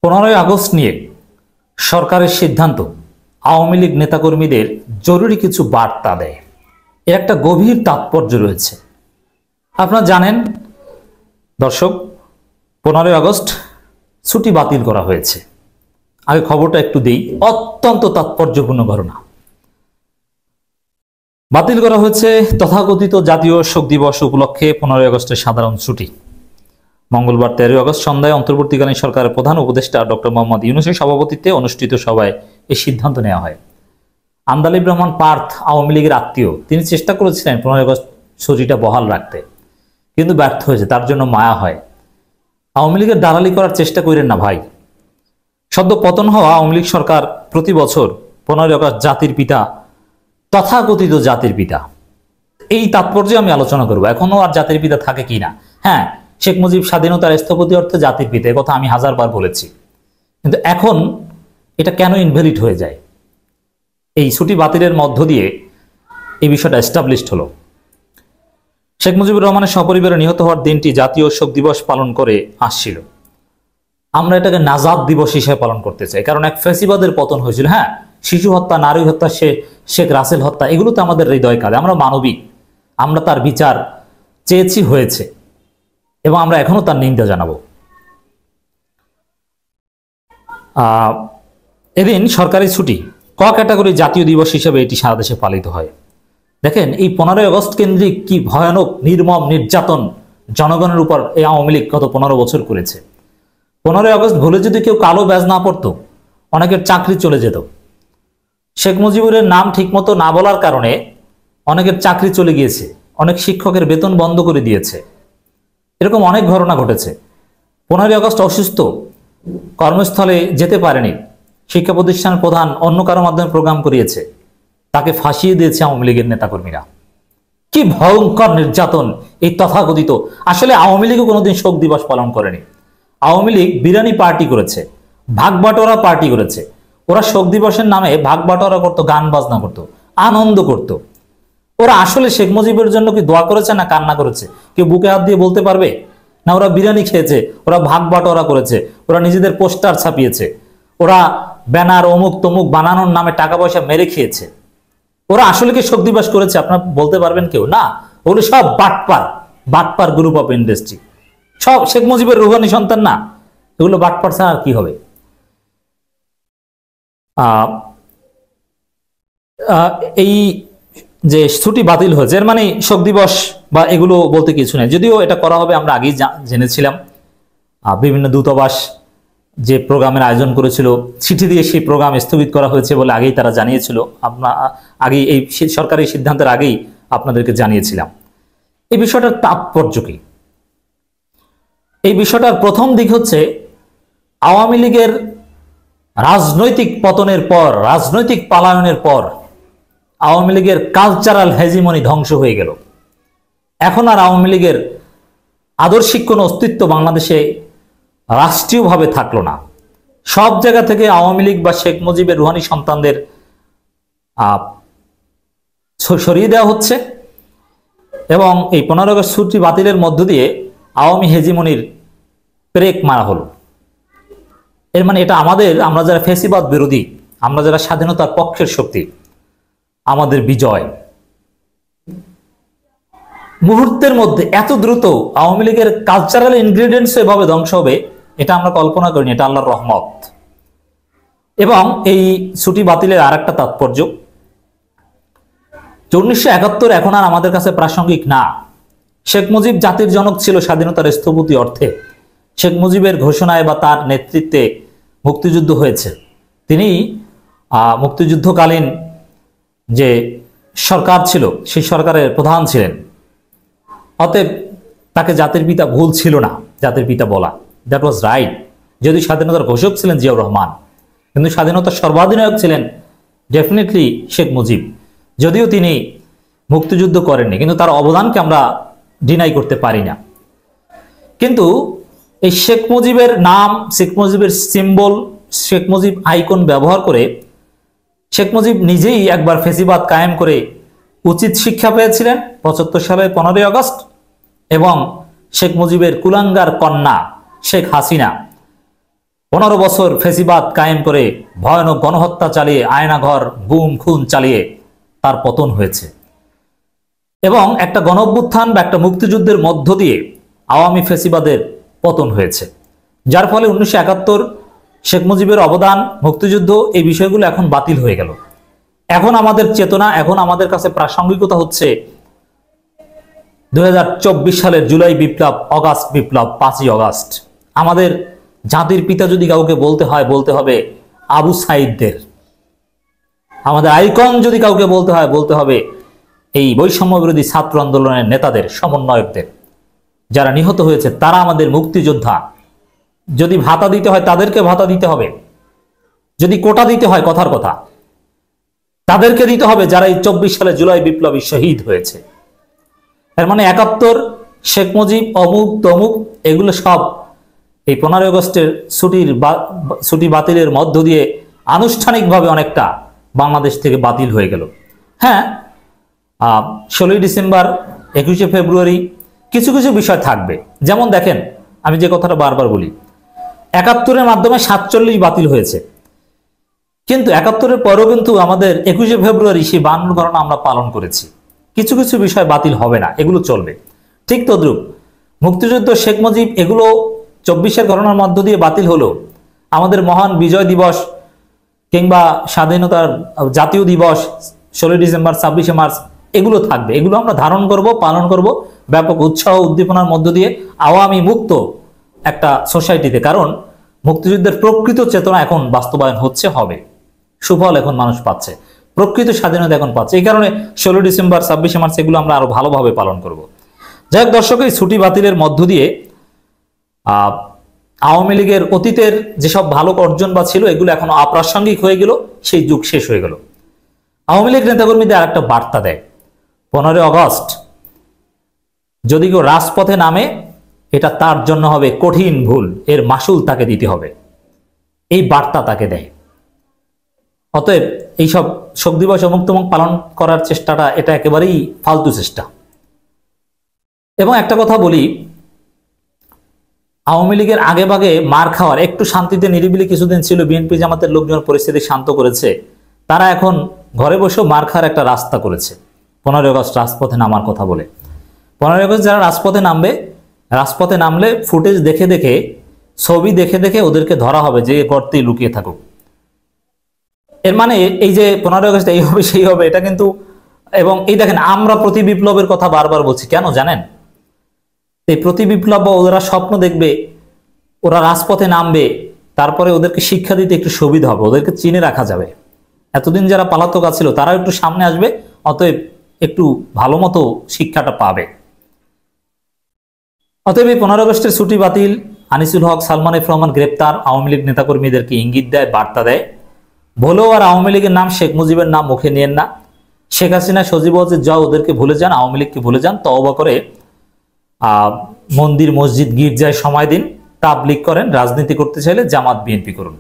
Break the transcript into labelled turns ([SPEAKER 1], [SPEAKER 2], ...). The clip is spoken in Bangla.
[SPEAKER 1] 15ই আগস্ট নিয়ে সরকারের সিদ্ধান্ত আওয়ামী লীগ নেতাকর্মীদের জরুরি কিছু বার্তা দেয়। এর একটা গভীর তাৎপর্য রয়েছে। আপনারা জানেন দর্শক, 15ই আগস্ট ছুটি বাতিল করা হয়েছে। আগে খবরটা একটু দেই, অত্যন্ত তাৎপর্যপূর্ণ ঘটনা। বাতিল করা হয়েছে তথাকথিত জাতীয় শোক দিবস উপলক্ষে 15ই আগস্টের সাধারণ ছুটি। মঙ্গলবার 13ই আগস্ট সন্ধ্যায় অন্তর্বর্তীকালীন সরকারের প্রধান উপদেষ্টা ডক্টর মোহাম্মদ ইউনূসের সভাপতিত্বে অনুষ্ঠিত সভায় এই সিদ্ধান্ত নেওয়া হয়। আন্দালিব রহমান পার্থ আওয়ামী লীগের আত্মীয়, তিনি চেষ্টা করেছিলেন 15ই আগস্ট ছুটিটা বহাল রাখতে, কিন্তু ব্যর্থ হয়েছে। তার জন্য মায়া হয়। আওয়ামী লীগের দালালি করার চেষ্টা করেন না ভাই। সদ্য পতন হওয়া আওয়ামী লীগ সরকার প্রতি বছর 15ই আগস্ট জাতির পিতা, তথাকথিত জাতির পিতা, এই তাৎপর্যে আমি আলোচনা করব। এখনো আর জাতির পিতা থাকে কিনা। হ্যাঁ, শেখ মুজিব স্বাধীনতার স্থপতি অর্থে জাতির পিতা, কথা আমি হাজারবার বলেছি, কিন্তু এখন এটা কেন ইনভ্যালিড হয়ে যায়? এই ছুটি বাতিলের মধ্য দিয়ে এই বিষয়টা এস্টাবলিশড হলো। শেখ মুজিবুর রহমানের সপরিবারে নিহত হওয়ার দিনটি জাতীয় শোক দিবস পালন করে আসছিল। আমরা এটাকে নাজাত দিবস হিসেবে পালন করতে চাই, কারণ এক ফ্যাসিবাদের পতন হয়েছিল। হ্যাঁ, শিশু হত্যা, নারী হত্যা, শেখ রাসেল হত্যা, এগুলো তো আমাদের হৃদয় কাঁদে। আমরা মানবিক, আমরা তার বিচার চেয়েছি, হয়েছে, এবং আমরা এখনো তার নিন্দা জানাবো। এদিন সরকারি ছুটি, ক ক্যাটাগরি জাতীয় দিবস হিসেবে এটি সারা দেশে পালিত হয়। দেখেন, এই 15ই আগস্ট কেন্দ্রিক কি ভয়ানক নির্মম নির্যাতন জনগণের উপর এই আওয়ামী লীগ গত 15 বছর করেছে। 15ই আগস্ট ভুলে যদি কেউ কালো ব্যাজ না পড়তো, অনেকের চাকরি চলে যেত। শেখ মুজিবুরের নাম ঠিকমতো না বলার কারণে অনেকের চাকরি চলে গিয়েছে, অনেক শিক্ষকের বেতন বন্ধ করে দিয়েছে। এরকম অনেক ঘটনা ঘটেছে। 15ই আগস্ট অসুস্থ, কর্মস্থলে যেতে পারেনি, শিক্ষা প্রতিষ্ঠানের প্রধান অন্য কারো মাধ্যমে প্রোগ্রাম করিয়েছে, তাকে ফাঁসিয়ে দিয়েছে আওয়ামী লীগের নেতাকর্মীরা। কি ভয়ঙ্কর নির্যাতন এই তথাকথিত। আসলে আওয়ামী লীগও কোনোদিন শোক দিবস পালন করেনি। আওয়ামী লীগ বিরানি পার্টি করেছে, ভাগ বাটোয়ারা পার্টি করেছে। ওরা শোক দিবসের নামে ভাগ বাটোয়ারা করতো, গান বাজনা করতো, আনন্দ করত। ওরা আসলে শেখ মুজিবের জন্য কি দোয়া করেছে না কান্না করেছে? কেউ বুকে হাত দিয়ে বলতে পারবে? না, ওরা বিরিয়ানি খেয়েছে, ওরা ভাগ বাটোয়ারা করেছে, ওরা নিজেদের পোস্টার ছাপিয়েছে, ওরা ব্যানার অমুক তমুক বানানোর নামে টাকা পয়সা মেরে খেয়েছে। ওরা আসলে কি শোক দিবস করেছে আপনার বলতে পারবেন কেউ? না, ওগুলো সব বাটপার গ্রুপ অফ ইন্ডাস্ট্রি, সব শেখ মুজিবের রুহানি সন্তান না। এগুলো বাটপার ছাড়া আর কি হবে? এই যে ছুটি বাতিল হয়েছে, এর মানে শোক দিবস বা এগুলো বলতে কিছু নেই। যদিও এটা করা হবে আমরা আগেই জেনেছিলাম। বিভিন্ন দূতাবাস যে প্রোগ্রামের আয়োজন করেছিল, চিঠি দিয়ে সেই প্রোগ্রাম স্থগিত করা হয়েছে বলে আগেই তারা জানিয়েছিল। আগেই এই সরকারি সিদ্ধান্তের আগেই আপনাদেরকে জানিয়েছিলাম। এই বিষয়টার তাৎপর্য কি? এই বিষয়টার প্রথম দিক হচ্ছে, আওয়ামী লীগের রাজনৈতিক পতনের পর, রাজনৈতিক পালায়নের পর আওয়ামী লীগের কালচারাল হেজিমনি ধ্বংস হয়ে গেল। এখন আর আওয়ামী লীগের আদর্শিক কোনো অস্তিত্ব বাংলাদেশে রাষ্ট্রীয়ভাবে থাকলো না। সব জায়গা থেকে আওয়ামী লীগ বা শেখ মুজিবের রুহানি সন্তানদের সরিয়ে দেওয়া হচ্ছে, এবং এই 15 আগস্ট ছুটি বাতিলের মধ্য দিয়ে আওয়ামী হেজিমনির ব্রেক মারা হলো। এর মানে এটা আমরা যারা ফ্যাসিবাদ বিরোধী, আমরা যারা স্বাধীনতার পক্ষের শক্তি, আমাদের বিজয়। মুহূর্তের মধ্যে এত দ্রুত আওয়ামী লীগের কালচারাল ইনগ্রেডিয়েন্টস এভাবে ধ্বংস হবে, এটা আমরা কল্পনা করিনি। এটা আল্লাহর রহমত। এবং এই ছুটি বাতিলের আর একটা তাৎপর্য, 1971 এখন আর আমাদের কাছে প্রাসঙ্গিক না। শেখ মুজিব জাতির জনক ছিল স্বাধীনতার স্থপতি অর্থে। শেখ মুজিবের ঘোষণায় বা তার নেতৃত্বে মুক্তিযুদ্ধ হয়েছে। তিনি মুক্তিযুদ্ধকালীন যে সরকার ছিল, সেই সরকারের প্রধান ছিলেন। অতএব তাকে জাতির পিতা ভুল ছিল না জাতির পিতা বলা। That was right. যদি স্বাধীনতার ঘোষক ছিলেন জিয়াউর রহমান, কিন্তু স্বাধীনতার সর্বাধিনায়ক ছিলেন ডেফিনেটলি শেখ মুজিব। যদিও তিনি মুক্তিযুদ্ধ করেননি, কিন্তু তার অবদানকে আমরা ডিনাই করতে পারি না। কিন্তু এই শেখ মুজিবের নাম, শেখ মুজিবের সিম্বল, শেখ মুজিব আইকন ব্যবহার করে শেখ মুজিব নিজেই একবার ফ্যাসিবাদ কায়েম করে উচিত শিক্ষা পেয়েছিলেন 75 সালের 15ই আগস্ট, এবং শেখ মুজিবের কুলাঙ্গার কন্যা শেখ হাসিনা 15 বছর ফেসিবাদ কায়েম করে ভয়ানক গণহত্যা চালিয়ে, আয়নাঘর গুম খুন চালিয়ে তার পতন হয়েছে। এবং একটা গণঅভ্যুত্থান বা একটা মুক্তিযুদ্ধের মধ্য দিয়ে আওয়ামী ফেসিবাদের পতন হয়েছে, যার ফলে 1971 শেখ মুজিবের অবদান, মুক্তিযুদ্ধ, এই বিষয়গুলো এখন বাতিল হয়ে গেল। এখন আমাদের চেতনা, এখন আমাদের কাছে প্রাসঙ্গিকতা হচ্ছে 2024 সালের জুলাই বিপ্লব, অগাস্ট বিপ্লব, 5ই অগাস্ট। আমাদের জাতির পিতা যদি কাউকে বলতে হয়, বলতে হবে আবু সাইদদের। আমাদের আইকন যদি কাউকে বলতে হয়, বলতে হবে এই বৈষম্য বিরোধী ছাত্র আন্দোলনের নেতাদের, সমন্বয়কদের। যারা নিহত হয়েছে তারা আমাদের মুক্তিযোদ্ধা। যদি ভাতা দিতে হয় তাদেরকে ভাতা দিতে হবে, যদি কোটা দিতে হয়, কথার কথা, তাদেরকে দিতে হবে যারা এই 24 সালে জুলাই বিপ্লবী শহীদ হয়েছে। এর মানে 71 শেখ মুজিব, অমুক তমুক, এগুলো সব এই 15 আগস্টের ছুটি বাতিলের মধ্য দিয়ে আনুষ্ঠানিকভাবে অনেকটা বাংলাদেশ থেকে বাতিল হয়ে গেল। হ্যাঁ, 16ই ডিসেম্বর, 21শে ফেব্রুয়ারি কিছু কিছু বিষয় থাকবে। যেমন দেখেন, আমি যে কথাটা বারবার বলি, 71-এর মাধ্যমে 47 বাতিল হয়েছে, কিন্তু 71-এর পরও কিন্তু আমাদের 21শে ফেব্রুয়ারি সেই 52 গণনা আমরা পালন করেছি। কিছু কিছু বিষয় বাতিল হবে না, এগুলো চলবে। ঠিক তদ্রুপ মুক্তিযুদ্ধ, শেখ মুজিব, এগুলো 24-এর গণনার মধ্য দিয়ে বাতিল হলো। আমাদের মহান বিজয় দিবস কিংবা স্বাধীনতার জাতীয় দিবস 16 ডিসেম্বর, 26শে মার্চ, এগুলো থাকবে। এগুলো আমরা ধারণ করব, পালন করব ব্যাপক উৎসাহ উদ্দীপনার মধ্য দিয়ে আওয়ামী মুক্ত একটা সোসাইটিতে। কারণ মুক্তিযুদ্ধের প্রকৃত চেতনা এখন বাস্তবায়ন হচ্ছে, হবে, সুফল এখন মানুষ পাচ্ছে, প্রকৃত স্বাধীনতা এখন পাচ্ছে। এই কারণে 16 ডিসেম্বর, 26শে মার্চ এগুলো আমরা আরো ভালোভাবে পালন করব। যাই হোক দর্শক, এই ছুটি বাতিলের মধ্য দিয়ে আওয়ামী লীগের অতীতের যেসব ভালো অর্জন বা ছিল, এগুলো এখন অপ্রাসঙ্গিক হয়ে গেল, সেই যুগ শেষ হয়ে গেল। আওয়ামী লীগ নেতাকর্মীদের আরেকটা বার্তা দেয়, 15 আগস্ট যদি কেউ রাজপথে নামে, এটা তার জন্য হবে কঠিন ভুল, এর মাসুল তাকে দিতে হবে, এই বার্তা তাকে দেয়। অতএব এইসব শোক দিবস অমুক তমুক পালন করার চেষ্টাটা, এটা একেবারেই ফালতু চেষ্টা। এবং একটা কথা বলি, আওয়ামী লীগের আগে ভাগে মার খাওয়ার, একটু শান্তিতে নিরিবিলি কিছুদিন ছিল, বিএনপি জামাতের লোকজন পরিস্থিতি শান্ত করেছে, তারা এখন ঘরে বসেও মার খাওয়ার একটা রাস্তা করেছে 15 আগস্ট রাজপথে নামার কথা বলে। 15 আগস্ট যারা রাজপথে নামবে, রাজপথে নামলে ফুটেজ দেখে দেখে, ছবি দেখে দেখে ওদেরকে ধরা হবে, যে গর্তে লুকিয়ে থাকুক। এর মানে এই যে 15 আগস্ট এই হবে সেই হবে, এটা কিন্তু। এবং এই দেখেন, আমরা প্রতি বিপ্লবের কথা বারবার বলছি, কেন জানেন? এই প্রতি বিপ্লব, ওরা স্বপ্ন দেখবে, ওরা রাজপথে নামবে, তারপরে ওদেরকে শিক্ষা দিতে একটু সুবিধা হবে, ওদেরকে চিনে রাখা যাবে। এতদিন যারা পলাতক ছিল তারা একটু সামনে আসবে, অতএব একটু ভালো মতো শিক্ষাটা পাবে। অতএব এই 15 আগস্টের ছুটি বাতিল, আনিসুল হক, সালমান এফ রহমান গ্রেপ্তার, আওয়ামী লীগ নেতাকর্মীদেরকে ইঙ্গিত দেয়, বার্তা দেয়। ভুলেও আর আওয়ামী লীগের নাম, শেখ মুজিবের নাম মুখে নিয়েন না। শেখ হাসিনা, সজীব ওয়াজেদ যাও, ওদেরকে ভুলে যান, আওয়ামী লীগকে ভুলে যান, তওবা করে মন্দির, মসজিদ, গির্জায় সময় দিন, তাবলীগ করেন, রাজনীতি করতে চাইলে জামাত, বিএনপি করুন।